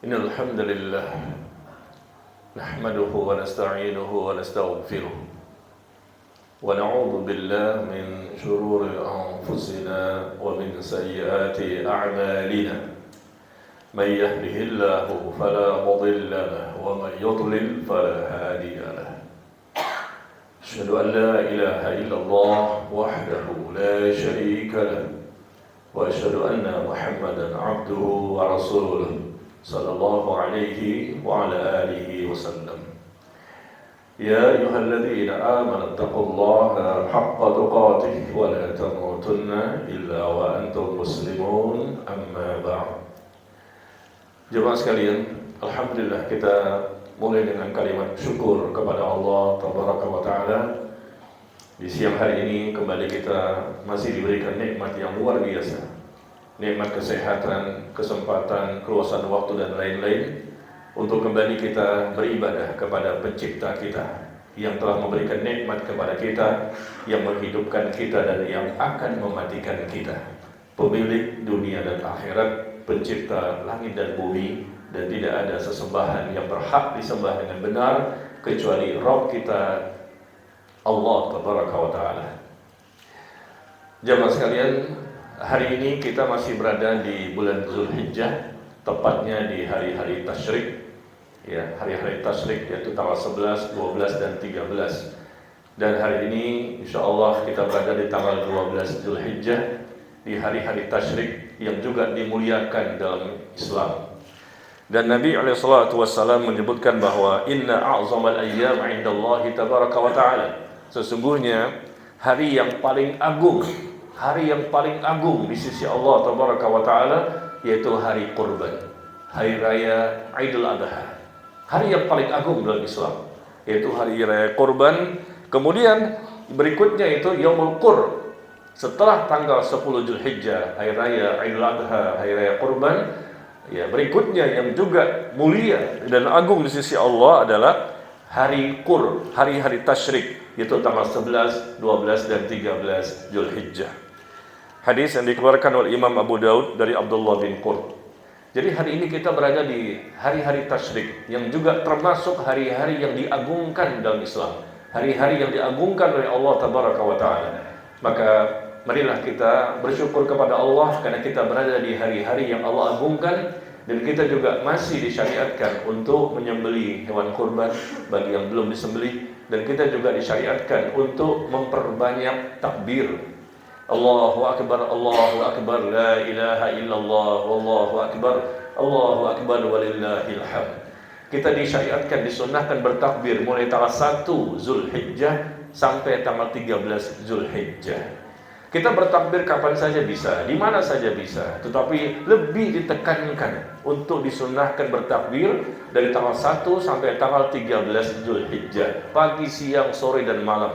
إن الحمد لله نحمده ونستعينه ونستغفره ونعوذ بالله من شرور أنفسنا ومن سيئات أعمالنا من يهده الله فلا مضل له ومن يضلل فلا هادي له أشهد أن لا إله إلا الله وحده لا شريك له وأشهد أن محمدا عبده ورسوله صلى الله عليه وعلى آله وسلم يا أيها الذين آمنوا اتقوا الله حق تقاته ولا تموتن إلا وأنتم مسلمون أما بعد. Jemaah sekalian, alhamdulillah kita mulai dengan kalimat syukur kepada Allah Tabaraka wa Ta'ala. Di siang hari ini kembali kita masih diberikan nikmat yang luar biasa, nikmat kesehatan, kesempatan, keluasan waktu dan lain-lain untuk kembali kita beribadah kepada pencipta kita yang telah memberikan nikmat kepada kita, yang menghidupkan kita dan yang akan mematikan kita, pemilik dunia dan akhirat, pencipta langit dan bumi, dan tidak ada sesembahan yang berhak disembah dengan benar kecuali Rabb kita Allah Tabaraka wa Ta'ala. Jemaah sekalian, hari ini kita masih berada di bulan Zulhijjah, tepatnya di hari-hari tasyrik, ya, hari-hari tasyrik yaitu tanggal 11, 12 dan 13. Dan hari ini insyaallah kita berada di tanggal 12 Zulhijjah, di hari-hari tasyrik yang juga dimuliakan dalam Islam. Dan Nabi SAW menyebutkan bahwa inna a'zamal ayyam 'indallahi tabaraka wa ta'ala, sesungguhnya hari yang paling agung, hari yang paling agung di sisi Allah Tabaraka wa Ta'ala yaitu hari Qurban, hari raya Idul Adha. Hari yang paling agung dalam Islam yaitu hari raya Qurban. Kemudian berikutnya itu Yaumul Qur, setelah tanggal 10 Zulhijjah, hari raya Idul Adha, hari raya Qurban. Ya, berikutnya yang juga mulia dan agung di sisi Allah adalah hari Qur, hari-hari tasyrik, yaitu tanggal 11, 12 dan 13 Zulhijjah. Hadis yang dikeluarkan oleh Imam Abu Daud dari Abdullah bin Qurt. Jadi hari ini kita berada di hari-hari tasyrik yang juga termasuk hari-hari yang diagungkan dalam Islam, hari-hari yang diagungkan oleh Allah Tabaraka wa Ta'ala. Maka marilah kita bersyukur kepada Allah karena kita berada di hari-hari yang Allah agungkan, dan kita juga masih disyariatkan untuk menyembelih hewan kurban bagi yang belum disembelih, dan kita juga disyariatkan untuk memperbanyak takbir. Allahu Akbar, Allahu Akbar, la ilaha illallah, wallahu akbar, Allahu Akbar walillahil hamd. Kita disyariatkan, disunnahkan bertakbir mulai tanggal 1 Zulhijjah sampai tanggal 13 Zulhijjah. Kita bertakbir kapan saja bisa, di mana saja bisa, tetapi lebih ditekankan untuk disunnahkan bertakbir dari tanggal 1 sampai tanggal 13 Zulhijjah, pagi, siang, sore dan malam,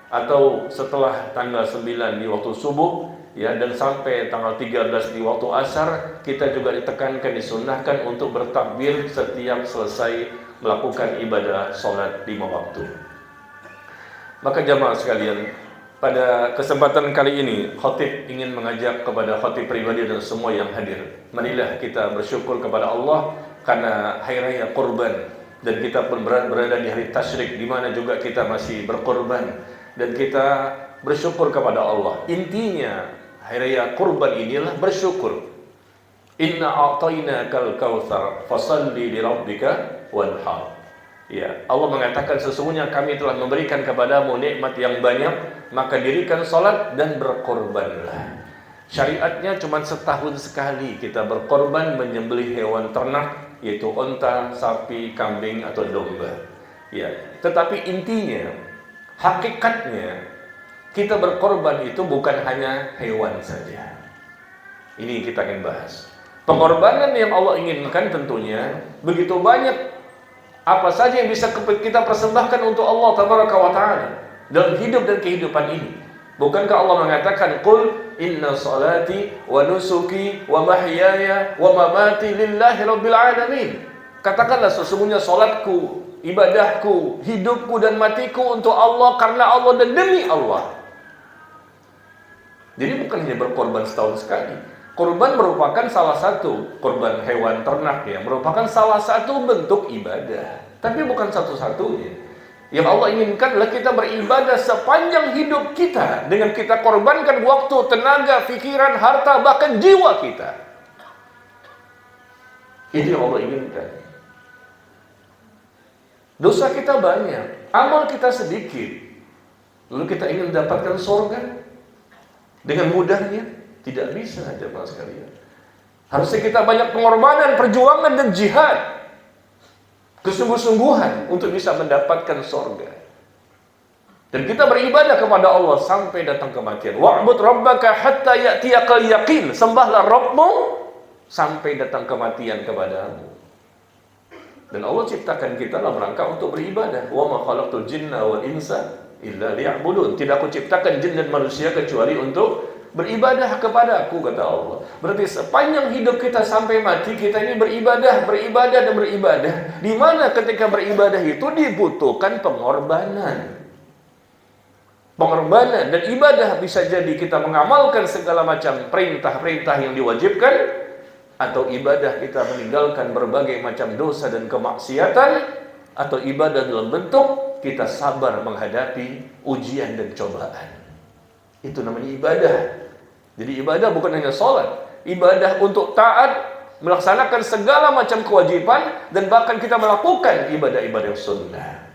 atau setelah tanggal 9 di waktu subuh, ya, dan sampai tanggal 13 di waktu asar. Kita juga ditekankan, disunnahkan untuk bertakbir setiap selesai melakukan ibadah sholat 5 waktu. Maka jamaah sekalian, pada kesempatan kali ini khatib ingin mengajak kepada khatib pribadi dan semua yang hadir, marilah kita bersyukur kepada Allah karena hari raya Qurban, dan kita pun berada di hari tasyrik di mana juga kita masih berkorban, dan kita bersyukur kepada Allah. Intinya hari raya Qurban inilah bersyukur. Inna a'tainakal kautsar fasalli li rabbika wanhar. Ya, Allah mengatakan sesungguhnya kami telah memberikan kepadamu nikmat yang banyak, maka dirikan salat dan berkorbanlah. Syariatnya cuma setahun sekali kita berkorban menyembelih hewan ternak, yaitu unta, sapi, kambing atau domba. Ya, tetapi intinya, hakikatnya kita berkorban itu bukan hanya hewan saja. Ini kita ingin bahas. Pengorbanan yang Allah inginkan tentunya begitu banyak. Apa saja yang bisa kita persembahkan untuk Allah Tabaraka wa Ta'ala dalam hidup dan kehidupan ini. Bukankah Allah mengatakan, Qul inna salati wa nusuki wa mahyaya wa mamati lillahi rabbil alamin. Katakanlah sesungguhnya salatku, ibadahku, hidupku dan matiku untuk Allah, karena Allah dan demi Allah. Jadi bukan hanya berkorban setahun sekali, Kurban merupakan salah satu, kurban hewan ternak ya, merupakan salah satu bentuk ibadah. Tapi bukan satu-satunya. Yang Allah inginkan adalah kita beribadah sepanjang hidup kita, dengan kita korbankan waktu, tenaga, pikiran, harta, bahkan jiwa kita. Ini yang Allah inginkan. Dosa kita banyak, amal kita sedikit. Lalu kita ingin mendapatkan surga dengan mudahnya? Tidak bisa, jemaah sekalian. Harusnya kita banyak pengorbanan, perjuangan dan jihad, kesungguh-sungguhan untuk bisa mendapatkan surga. Dan kita beribadah kepada Allah sampai datang kematian. Wa'bud rabbaka hatta ya'tiyakal yaqin. Sembahlah Rabbmu sampai datang kematian kepadamu. Dan Allah ciptakan kita dalam rangka untuk beribadah. Wa ma khalaqtul jinna wal insa illa liya'budun. Tidak aku ciptakan jin dan manusia kecuali untuk beribadah kepada aku, kata Allah. Berarti sepanjang hidup kita sampai mati, kita ini beribadah dan beribadah. Di mana ketika beribadah itu dibutuhkan pengorbanan. Pengorbanan dan ibadah bisa jadi kita mengamalkan segala macam perintah-perintah yang diwajibkan, atau ibadah kita meninggalkan berbagai macam dosa dan kemaksiatan, atau ibadah dalam bentuk kita sabar menghadapi ujian dan cobaan. Itu namanya ibadah. Jadi ibadah bukan hanya sholat, ibadah untuk taat, melaksanakan segala macam kewajiban, dan bahkan kita melakukan ibadah-ibadah sunnah.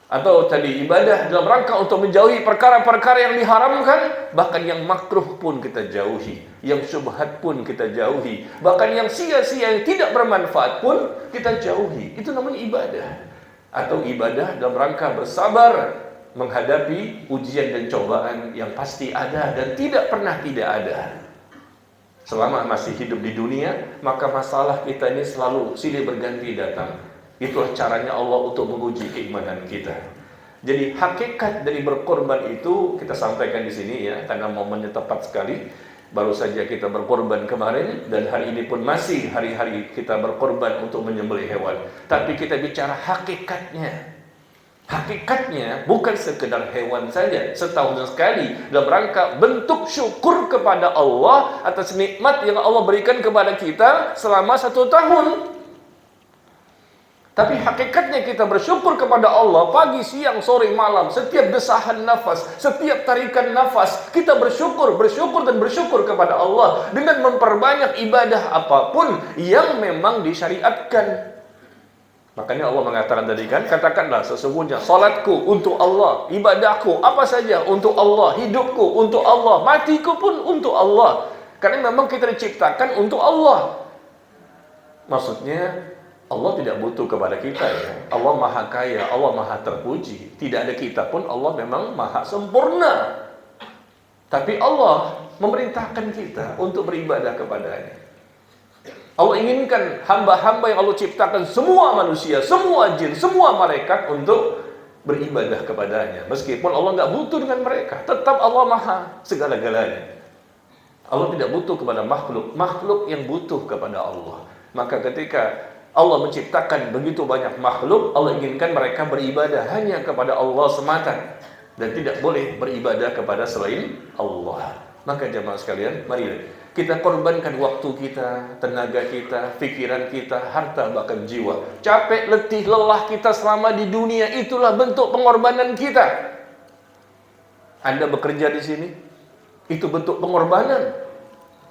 Atau tadi ibadah dalam rangka untuk menjauhi perkara-perkara yang diharamkan, bahkan yang makruh pun kita jauhi, yang syubhat pun kita jauhi, bahkan yang sia-sia yang tidak bermanfaat pun kita jauhi. Itu namanya ibadah. Atau ibadah dalam rangka bersabar menghadapi ujian dan cobaan yang pasti ada dan tidak pernah tidak ada. Selama masih hidup di dunia, maka masalah kita ini selalu silih berganti datang. Itulah caranya Allah untuk menguji keimanan kita. Jadi hakikat dari berkorban itu kita sampaikan di sini ya, karena momennya tepat sekali. Baru saja kita berkorban kemarin, dan hari ini pun masih hari-hari kita berkorban untuk menyembelih hewan. Tapi kita bicara hakikatnya. Hakikatnya bukan sekedar hewan saja, setahun sekali, dalam rangka bentuk syukur kepada Allah atas nikmat yang Allah berikan kepada kita selama 1 tahun. Tapi hakikatnya kita bersyukur kepada Allah pagi, siang, sore, malam, setiap desahan nafas, setiap tarikan nafas, kita bersyukur dan bersyukur kepada Allah dengan memperbanyak ibadah apapun yang memang disyariatkan. Makanya Allah mengatakan tadi kan, katakanlah sesungguhnya salatku untuk Allah, ibadahku apa saja untuk Allah, hidupku untuk Allah, matiku pun untuk Allah. Karena memang kita diciptakan untuk Allah. Maksudnya Allah tidak butuh kepada kita ya. Allah maha kaya, Allah maha terpuji. Tidak ada kita pun Allah memang maha sempurna. Tapi Allah memerintahkan kita untuk beribadah kepadanya. Allah inginkan hamba-hamba yang Allah ciptakan, semua manusia, semua jin, semua malaikat untuk beribadah kepadanya. Meskipun Allah nggak butuh dengan mereka, tetap Allah maha segala-galanya. Allah tidak butuh kepada makhluk, makhluk yang butuh kepada Allah. Maka ketika Allah menciptakan begitu banyak makhluk, Allah inginkan mereka beribadah hanya kepada Allah semata, dan tidak boleh beribadah kepada selain Allah. Maka jemaah sekalian, mari kita korbankan waktu kita, tenaga kita, pikiran kita, harta, bahkan jiwa. Capek, letih, lelah kita selama di dunia, itulah bentuk pengorbanan kita. Anda bekerja di sini, itu bentuk pengorbanan.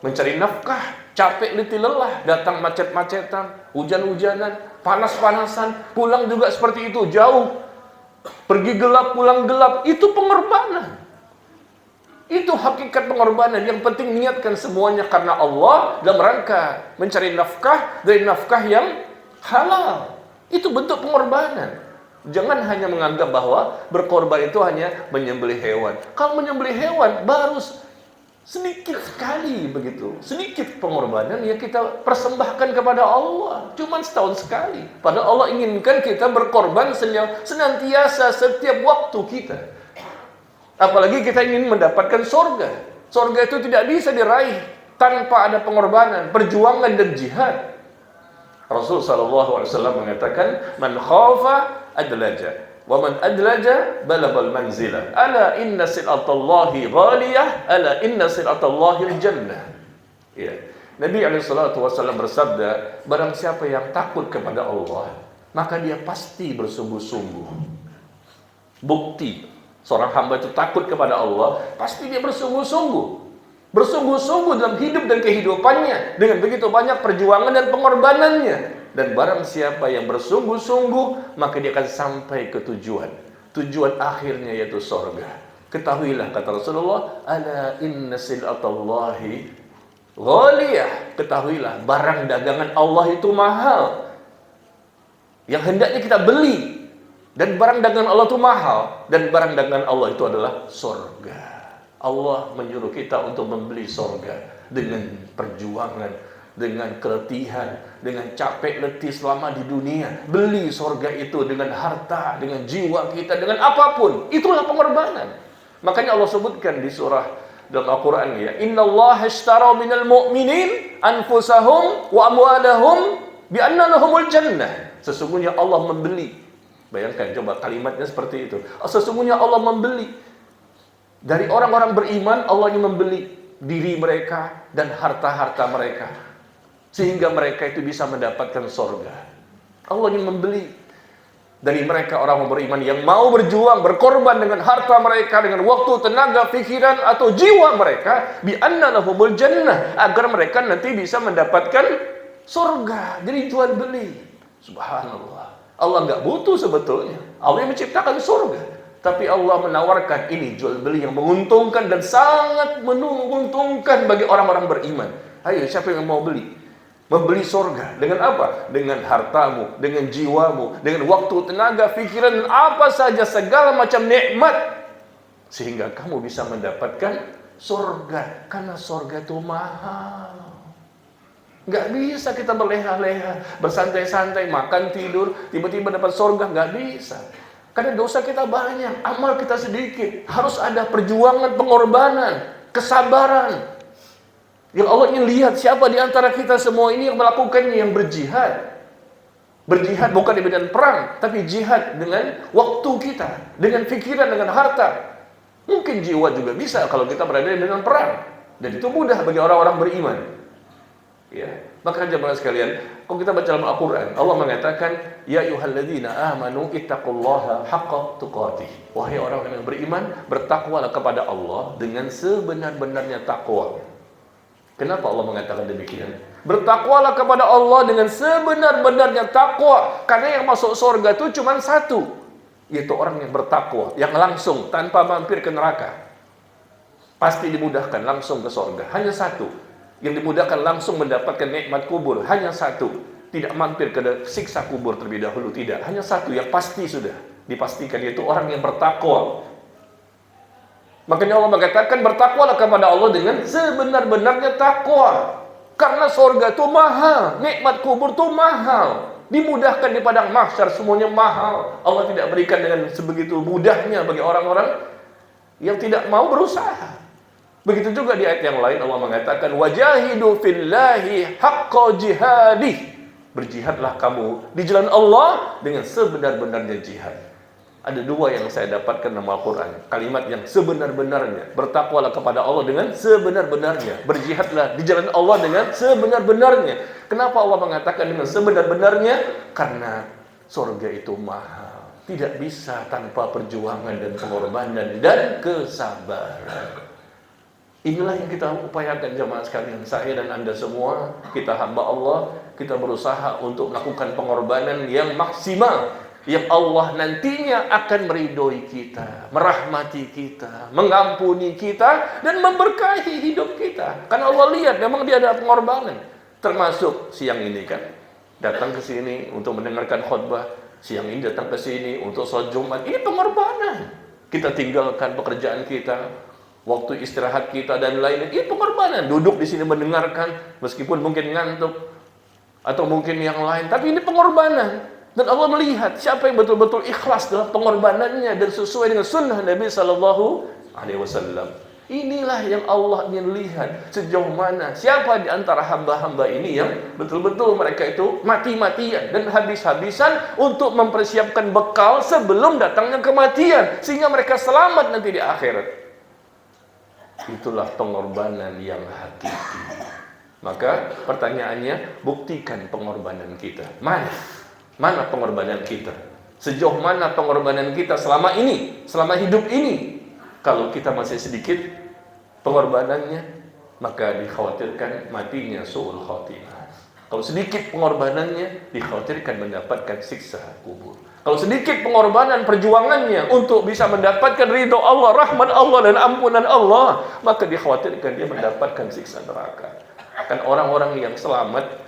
Mencari nafkah, capek, letih, lelah, datang macet-macetan, hujan-hujanan, panas-panasan, pulang juga seperti itu, jauh. Pergi gelap, pulang gelap, itu pengorbanan. Itu hakikat pengorbanan. Yang penting niatkan semuanya karena Allah, dalam rangka mencari nafkah dari nafkah yang halal. Itu bentuk pengorbanan. Jangan hanya menganggap bahwa berkorban itu hanya menyembelih hewan. Kalau menyembelih hewan baru sedikit sekali begitu, sedikit pengorbanan yang kita persembahkan kepada Allah. Cuman setahun sekali. Padahal Allah inginkan kita berkorban senantiasa setiap waktu kita. Apalagi kita ingin mendapatkan surga. Surga itu tidak bisa diraih tanpa ada pengorbanan, perjuangan dan jihad. Rasul sallallahu alaihi wasallam mengatakan, "Man khafa adlaja, wa man adlaja balaghal manzilah. Ala inna silatallahi ghaliyah, ala inna silatallahi al-jannah." Ya. Nabi SAW bersabda, barang siapa yang takut kepada Allah, maka dia pasti bersungguh-sungguh. Bukti seorang hamba itu takut kepada Allah, pasti dia bersungguh-sungguh. Bersungguh-sungguh dalam hidup dan kehidupannya, dengan begitu banyak perjuangan dan pengorbanannya. Dan barang siapa yang bersungguh-sungguh, maka dia akan sampai ke tujuan. Tujuan akhirnya yaitu surga. Ketahuilah, kata Rasulullah, ala inna sil'atallahi ghaliyah. Ketahuilah, barang dagangan Allah itu mahal, yang hendaknya kita beli. Dan barang dagangan Allah itu mahal, dan barang dagangan Allah itu adalah surga. Allah menyuruh kita untuk membeli surga dengan perjuangan, dengan keletihan, dengan capek letih selama di dunia. Beli surga itu dengan harta, dengan jiwa kita, dengan apapun. Itulah pengorbanan. Makanya Allah sebutkan di surah dalam Al-Quran, ya, innallaha ishtara minal mu'minin anfusahum wa amwalahum bi anna lahumul jannah. Sesungguhnya Allah membeli. Bayangkan coba kalimatnya seperti itu. Sesungguhnya Allah membeli dari orang-orang beriman. Allah ingin membeli diri mereka dan harta-harta mereka, sehingga mereka itu bisa mendapatkan surga. Allah ingin membeli dari mereka orang beriman yang mau berjuang, berkorban dengan harta mereka, dengan waktu, tenaga, pikiran, atau jiwa mereka, bi anna lahumul jannah, agar mereka nanti bisa mendapatkan surga. Jadi jual beli. Subhanallah. Allah nggak butuh sebetulnya. Allah yang menciptakan surga. Tapi Allah menawarkan ini jual beli yang menguntungkan dan sangat menguntungkan bagi orang-orang beriman. Ayo, siapa yang mau beli? Membeli surga. Dengan apa? Dengan hartamu, dengan jiwamu, dengan waktu, tenaga, pikiran, dan apa saja, segala macam nikmat, sehingga kamu bisa mendapatkan surga. Karena surga itu mahal. Nggak bisa kita berleha-leha, bersantai-santai, makan, tidur, tiba-tiba dapat surga. Nggak bisa. Karena dosa kita banyak, amal kita sedikit. Harus ada perjuangan, pengorbanan, kesabaran. Yang Allah ingin lihat siapa di antara kita semua ini yang melakukannya, yang berjihad. Berjihad bukan di medan perang, tapi jihad dengan waktu kita, dengan pikiran, dengan harta. Mungkin jiwa juga bisa kalau kita berada di medan perang. Dan itu mudah bagi orang-orang beriman. Ya, maka jemaah sekalian, kalau kita baca dalam Al-Quran, Allah mengatakan, ya ayyuhalladzina amanu ittaqullaha haqqa tuqatih. Wahai orang yang beriman, bertakwalah kepada Allah dengan sebenar-benarnya takwa. Kenapa Allah mengatakan demikian? Bertakwalah kepada Allah dengan sebenar-benarnya takwa. Karena yang masuk surga itu cuma satu, yaitu orang yang bertakwa, yang langsung tanpa mampir ke neraka. Pasti dimudahkan langsung ke surga. Hanya satu. Yang dimudahkan langsung mendapatkan nikmat kubur, hanya satu. Tidak mampir ke siksa kubur terlebih dahulu, tidak. Hanya satu yang pasti sudah dipastikan, yaitu orang yang bertakwa. Makanya Allah mengatakan bertakwalah kepada Allah dengan sebenar-benarnya takwa. Karena surga itu mahal, nikmat kubur itu mahal. Dimudahkan di padang mahsyar, semuanya mahal. Allah tidak berikan dengan sebegitu mudahnya bagi orang-orang yang tidak mau berusaha. Begitu juga di ayat yang lain Allah mengatakan wajahidu fillahi haqqa jihadih. Berjihadlah kamu di jalan Allah dengan sebenar-benarnya jihad. Ada dua yang saya dapatkan dalam Al-Quran, kalimat yang sebenar-benarnya. Bertakwalah kepada Allah dengan sebenar-benarnya. Berjihadlah di jalan Allah dengan sebenar-benarnya. Kenapa Allah mengatakan dengan sebenar-benarnya? Karena surga itu mahal. Tidak bisa tanpa perjuangan dan pengorbanan dan kesabaran. Inilah yang kita upayakan jemaah sekalian. Saya dan Anda semua, kita hamba Allah, kita berusaha untuk melakukan pengorbanan yang maksimal, yang Allah nantinya akan meridhoi kita, merahmati kita, mengampuni kita, dan memberkahi hidup kita. Karena Allah lihat memang dia ada pengorbanan. Termasuk siang ini kan, datang ke sini untuk mendengarkan khutbah, siang ini datang ke sini untuk sholat Jumat. Ini pengorbanan. Kita tinggalkan pekerjaan kita, waktu istirahat kita dan lain-lain. Ini pengorbanan. Duduk di sini mendengarkan meskipun mungkin ngantuk atau mungkin yang lain, tapi ini pengorbanan. Dan Allah melihat siapa yang betul-betul ikhlas dalam pengorbanannya dan sesuai dengan sunnah Nabi SAW. Inilah yang Allah ingin lihat, sejauh mana siapa di antara hamba-hamba ini yang betul-betul mereka itu mati-matian dan habis-habisan untuk mempersiapkan bekal sebelum datangnya kematian, sehingga mereka selamat nanti di akhirat. Itulah pengorbanan yang hakiki. Maka pertanyaannya, buktikan pengorbanan kita. Mana pengorbanan kita? Sejauh mana pengorbanan kita selama ini, selama hidup ini? Kalau kita masih sedikit pengorbanannya, maka dikhawatirkan matinya su'ul khatimah. Kalau sedikit pengorbanannya, dikhawatirkan mendapatkan siksa kubur. Kalau sedikit pengorbanan perjuangannya untuk bisa mendapatkan ridho Allah, rahmat Allah dan ampunan Allah, maka dikhawatirkan dia mendapatkan siksa neraka. Akan orang-orang yang selamat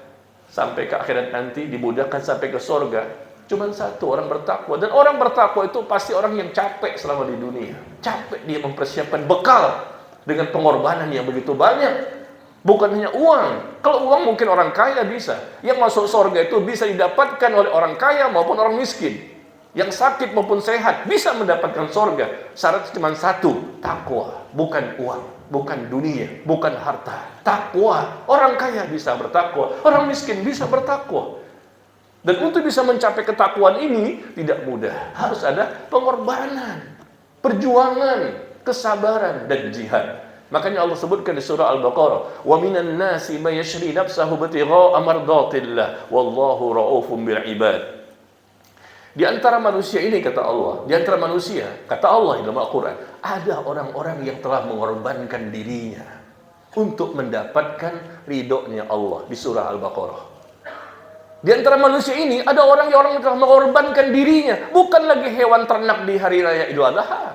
sampai ke akhirat nanti, dimudahkan sampai ke surga, cuma satu, orang bertakwa. Dan orang bertakwa itu pasti orang yang capek selama di dunia. Capek dia mempersiapkan bekal dengan pengorbanan yang begitu banyak. Bukan hanya uang. Kalau uang mungkin orang kaya bisa. Yang masuk surga itu bisa didapatkan oleh orang kaya maupun orang miskin. Yang sakit maupun sehat bisa mendapatkan surga. Syarat cuma satu, takwa. Bukan uang, bukan dunia, bukan harta. Takwa. Orang kaya bisa bertakwa, orang miskin bisa bertakwa. Dan untuk bisa mencapai ketakwaan ini tidak mudah. Harus ada pengorbanan, perjuangan, kesabaran dan jihad. Makanya Allah sebutkan di surah Al-Baqarah, "Wa minan nasi may yashri nafsahu ibtigha'a mardatillah wallahu ra'ufun bil ibad." Di antara manusia ini, kata Allah, di antara manusia, kata Allah dalam Al-Qur'an, ada orang-orang yang telah mengorbankan dirinya untuk mendapatkan ridhonya Allah, di surah Al-Baqarah. Di antara manusia ini ada orang yang telah mengorbankan dirinya, bukan lagi hewan ternak di hari raya Idul Adha.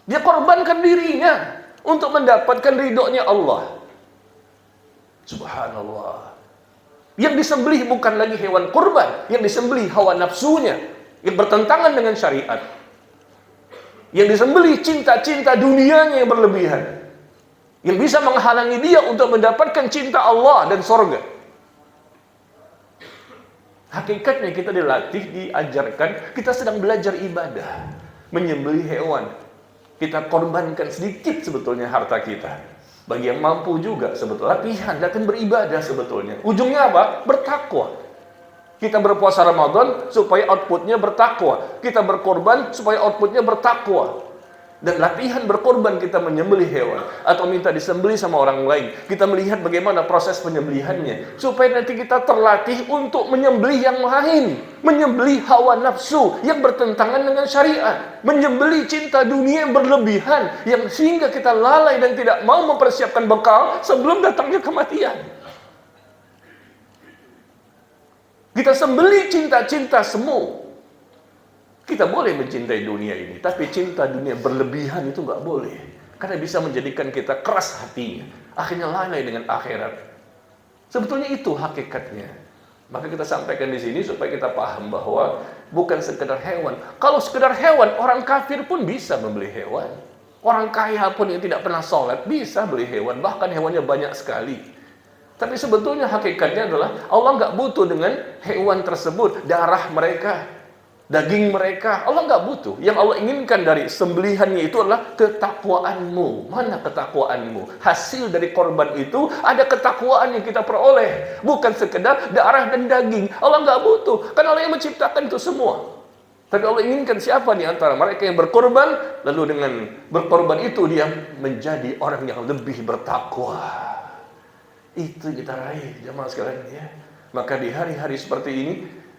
Dia korbankan dirinya untuk mendapatkan ridhonya Allah. Subhanallah. Yang disembelih bukan lagi hewan kurban, yang disembelih hawa nafsunya yang bertentangan dengan syariat. Yang disembelih cinta-cinta dunianya yang berlebihan, yang bisa menghalangi dia untuk mendapatkan cinta Allah dan surga. Hakikatnya kita dilatih, diajarkan, kita sedang belajar ibadah, menyembelih hewan. Kita korbankan sedikit sebetulnya harta kita. Bagi yang mampu juga sebetulnya latihan beribadah sebetulnya. Ujungnya apa? Bertakwa. Kita berpuasa Ramadan supaya outputnya bertakwa. Kita berkorban supaya outputnya bertakwa. Dan latihan berkorban kita menyembelih hewan atau minta disembelih sama orang lain. Kita melihat bagaimana proses penyembelihannya supaya nanti kita terlatih untuk menyembelih yang lain, menyembelih hawa nafsu yang bertentangan dengan syariat, menyembelih cinta dunia yang berlebihan yang sehingga kita lalai dan tidak mau mempersiapkan bekal sebelum datangnya kematian. Kita sembelih cinta-cinta semu. Kita boleh mencintai dunia ini, tapi cinta dunia berlebihan itu nggak boleh, karena bisa menjadikan kita keras hatinya, akhirnya lalai dengan akhirat. Sebetulnya itu hakikatnya. Maka kita sampaikan di sini supaya kita paham bahwa bukan sekedar hewan. Kalau sekedar hewan, orang kafir pun bisa membeli hewan. Orang kaya pun yang tidak pernah sholat bisa beli hewan, bahkan hewannya banyak sekali. Tapi sebetulnya hakikatnya adalah Allah nggak butuh dengan hewan tersebut, darah mereka, daging mereka. Allah nggak butuh. Yang Allah inginkan dari sembelihannya itu adalah ketakwaanmu. Mana ketakwaanmu? Hasil dari korban itu ada ketakwaan yang kita peroleh, bukan sekedar darah dan daging. Allah nggak butuh, kan Allah yang menciptakan itu semua. Tapi Allah inginkan siapa di antara mereka yang berkorban, lalu dengan berkorban itu dia menjadi orang yang lebih bertakwa. Itu kita raih jemaah sekalian ya. Maka di hari-hari seperti ini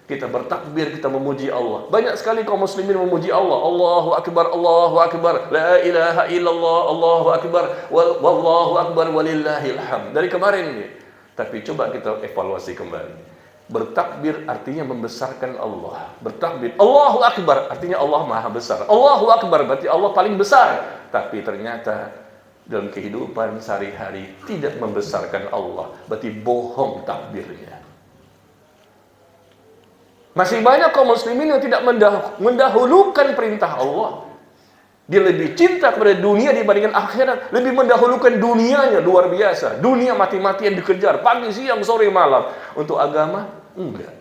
kita bertakbir, kita memuji Allah. Banyak sekali kaum muslimin memuji Allah. Allahu akbar, Allahu akbar, la ilaha illallah, Allahu akbar, wallahu akbar walillahil hamd. Dari kemarin nih. Tapi coba kita evaluasi kembali. Bertakbir artinya membesarkan Allah. Bertakbir, Allahu akbar artinya Allah Maha Besar. Allahu akbar berarti Allah paling besar. Tapi ternyata dalam kehidupan sehari-hari tidak membesarkan Allah. Berarti bohong takbirnya. Masih banyak kaum muslimin yang tidak mendahulukan perintah Allah. Dia lebih cinta kepada dunia dibandingkan akhirat. Lebih mendahulukan dunianya, luar biasa. Dunia mati-matian dikejar, pagi, siang, sore, malam. Untuk agama, enggak.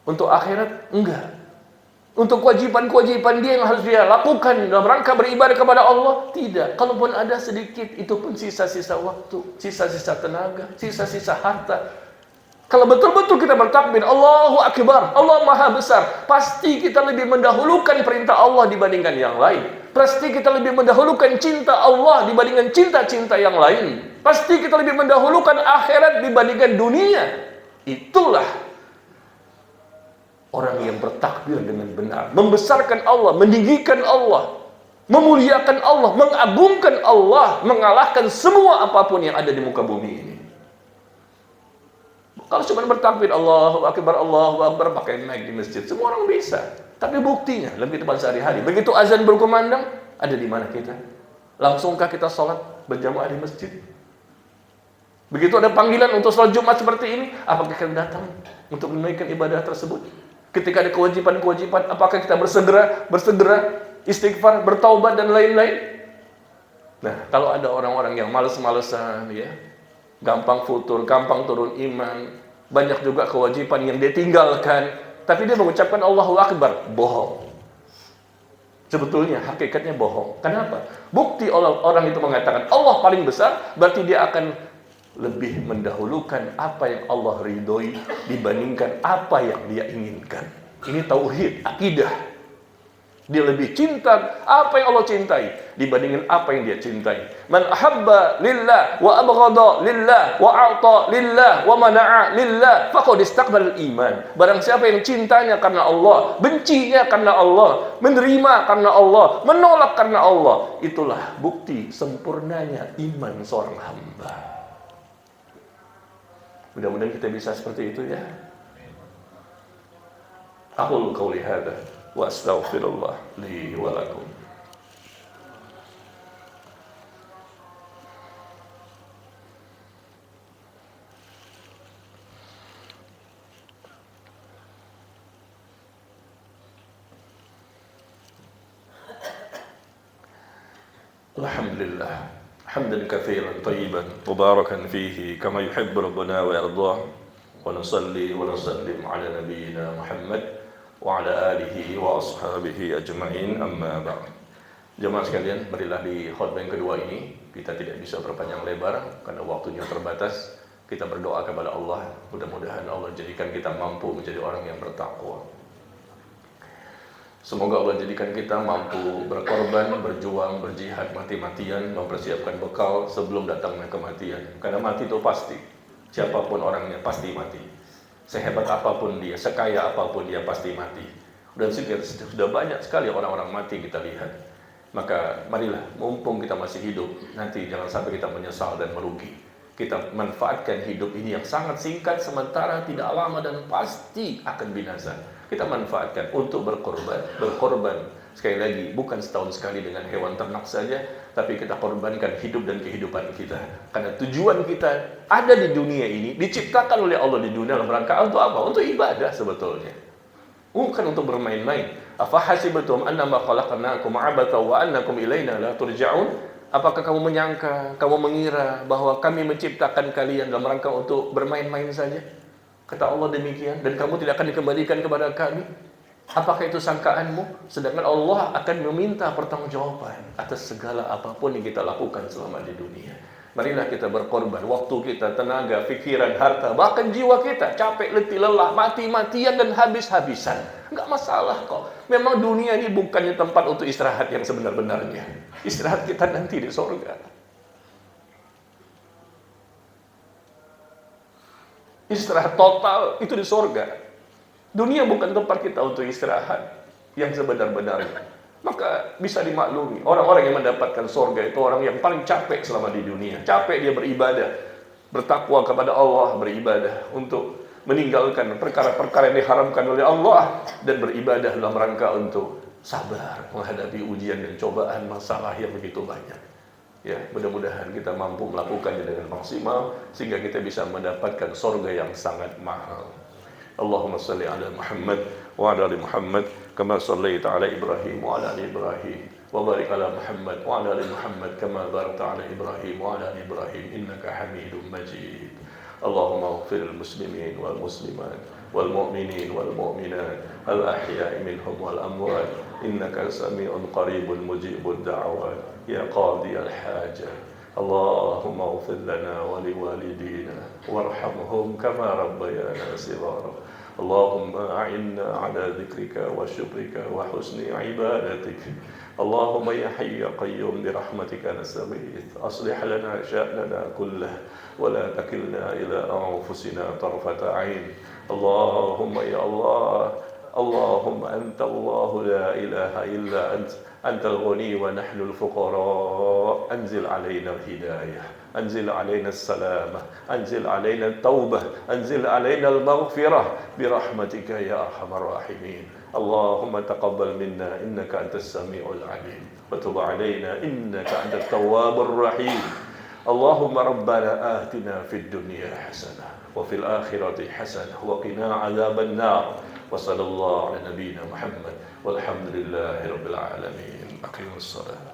Untuk akhirat, enggak. Untuk kewajiban-kewajiban dia yang harus dia lakukan dalam rangka beribadah kepada Allah, tidak. Kalaupun ada sedikit, itu pun sisa-sisa waktu, sisa-sisa tenaga, sisa-sisa harta. Kalau betul-betul kita bertakbir, Allahu Akbar, Allah Maha Besar, pasti kita lebih mendahulukan perintah Allah dibandingkan yang lain. Pasti kita lebih mendahulukan cinta Allah dibandingkan cinta-cinta yang lain. Pasti kita lebih mendahulukan akhirat dibandingkan dunia. Itulah orang yang bertakbir dengan benar, membesarkan Allah, meninggikan Allah, memuliakan Allah, mengagungkan Allah, mengalahkan semua apapun yang ada di muka bumi ini. Kalau cuma bertakbir Allahu Akbar pakai mic di masjid, semua orang bisa. Tapi buktinya dalam kehidupan sehari-hari, begitu azan berkumandang, ada di mana kita? Langsungkah kita sholat berjamaah di masjid? Begitu ada panggilan untuk sholat Jumat seperti ini, apakah kita datang untuk menunaikan ibadah tersebut? Ketika ada kewajiban-kewajiban, apakah kita bersegera istighfar, bertaubat dan lain-lain? Nah, kalau ada orang-orang yang males-malesan, ya, gampang futur, gampang turun iman, banyak juga kewajiban yang dia tinggalkan, tapi dia mengucapkan Allahu Akbar, bohong. Sebetulnya hakikatnya bohong. Kenapa? Bukti orang itu mengatakan Allah paling besar, berarti dia akan lebih mendahulukan apa yang Allah ridhoi dibandingkan apa yang dia inginkan. Ini tauhid, akidah. Dia lebih cinta apa yang Allah cintai dibandingkan apa yang dia cintai. Man ahabba lillah wa abghada lillah wa a'ta lillah wa mana'a lillah faqad istaqbala iman. Barang siapa yang cintanya karena Allah, bencinya karena Allah, menerima karena Allah, menolak karena Allah, itulah bukti sempurnanya iman seorang hamba. Mudah-mudahan kita bisa seperti itu, ya. Aqulu qouli hadza wa astaghfirullah li wa lakum. Alhamdulillah hamdan katsiran tayyiban mubarakan fihi kama yuhibbu rabbuna wa yardah. Wa nusalli wa nusallim ala nabiyyina Muhammad wa ala alihi wa ashabihi ajma'in, amma ba'd. Jemaah sekalian, marilah di khutbah yang kedua ini kita tidak bisa berpanjang lebar karena waktunya terbatas. Kita berdoa kepada Allah, mudah-mudahan Allah jadikan kita mampu menjadi orang yang bertakwa. Semoga Allah jadikan kita mampu berkorban, berjuang, berjihad mati-matian, mempersiapkan bekal sebelum datangnya kematian. Karena mati itu pasti. Siapapun orangnya pasti mati. Sehebat apapun dia, sekaya apapun dia pasti mati. Dan sudah banyak sekali orang-orang mati kita lihat. Maka marilah, mumpung kita masih hidup, nanti jangan sampai kita menyesal dan merugi. Kita manfaatkan hidup ini yang sangat singkat, sementara tidak lama dan pasti akan binasa. Kita manfaatkan untuk berkorban. Sekali lagi, bukan setahun sekali dengan hewan ternak saja, tapi kita korbankan hidup dan kehidupan kita. Karena tujuan kita ada di dunia ini, diciptakan oleh Allah di dunia dalam rangka untuk apa? Untuk ibadah sebetulnya. Bukan untuk bermain-main. Afahasibatum annama khalaqnakum 'abatha wa annakum ilaina la turja'un? Apakah kamu menyangka, kamu mengira bahwa kami menciptakan kalian dalam rangka untuk bermain-main saja? Kata Allah demikian, dan kamu tidak akan dikembalikan kepada kami. Apakah itu sangkaanmu? Sedangkan Allah akan meminta pertanggungjawaban atas segala apapun yang kita lakukan selama di dunia. Marilah kita berkorban, waktu kita, tenaga, pikiran, harta, bahkan jiwa kita, capek, letih, lelah, mati-matian dan habis-habisan. Enggak masalah kok. Memang dunia ini bukannya tempat untuk istirahat yang sebenar-benarnya. Istirahat kita nanti di surga. Istirahat total itu di surga. Dunia bukan tempat kita untuk istirahat yang sebenar-benarnya. Maka bisa dimaklumi, orang-orang yang mendapatkan surga itu orang yang paling capek selama di dunia. Capek dia beribadah, bertakwa kepada Allah, beribadah untuk meninggalkan perkara-perkara yang diharamkan oleh Allah, dan beribadah dalam rangka untuk sabar menghadapi ujian dan cobaan masalah yang begitu banyak. Ya, mudah-mudahan kita mampu melakukannya dengan maksimal sehingga kita bisa mendapatkan surga yang sangat mahal. Allahumma salli ala Muhammad wa ala ali Muhammad kama sallaita ala Ibrahim wa ala ali Ibrahim wa barik ala Muhammad wa ala ali Muhammad kama barakta ala Ibrahim wa ala ali Ibrahim innaka Hamidum Majid. Allahumma ighfir lil muslimin wal muslimat wal mu'minin wal mu'minat al ahya'i minhum wal amwat innaka sami'un qaribun mujibud da'awat ya qadiyal hajat. Allahumma ighfir lana wa liwalidina warhamhum kama rabbayana shighara اللهم أعنا على ذكرك وشكرك وحسن عبادتك. اللهم يا حي يا قيوم برحمتك نستغيث، أصلح لنا شأننا كله ولا تكلنا إلى أنفسنا طرفة عين. اللهم يا الله، اللهم أنت الله لا إله إلا أنت، أنت الغني ونحن الفقراء. أنزل علينا الهداية، أنزل علينا السلامة، أنزل علينا التوبة، أنزل علينا المغفرة برحمتك يا أرحم الراحمين. اللهم تقبل منا إنك أنت السميع العليم، وتب علينا إنك أنت التواب الرحيم. اللهم ربنا آتنا في الدنيا حسنة وفي الآخرة حسنة وقنا عذاب النار. وصلى الله على نبينا محمد والحمد لله رب العالمين. أقيموا الصلاة.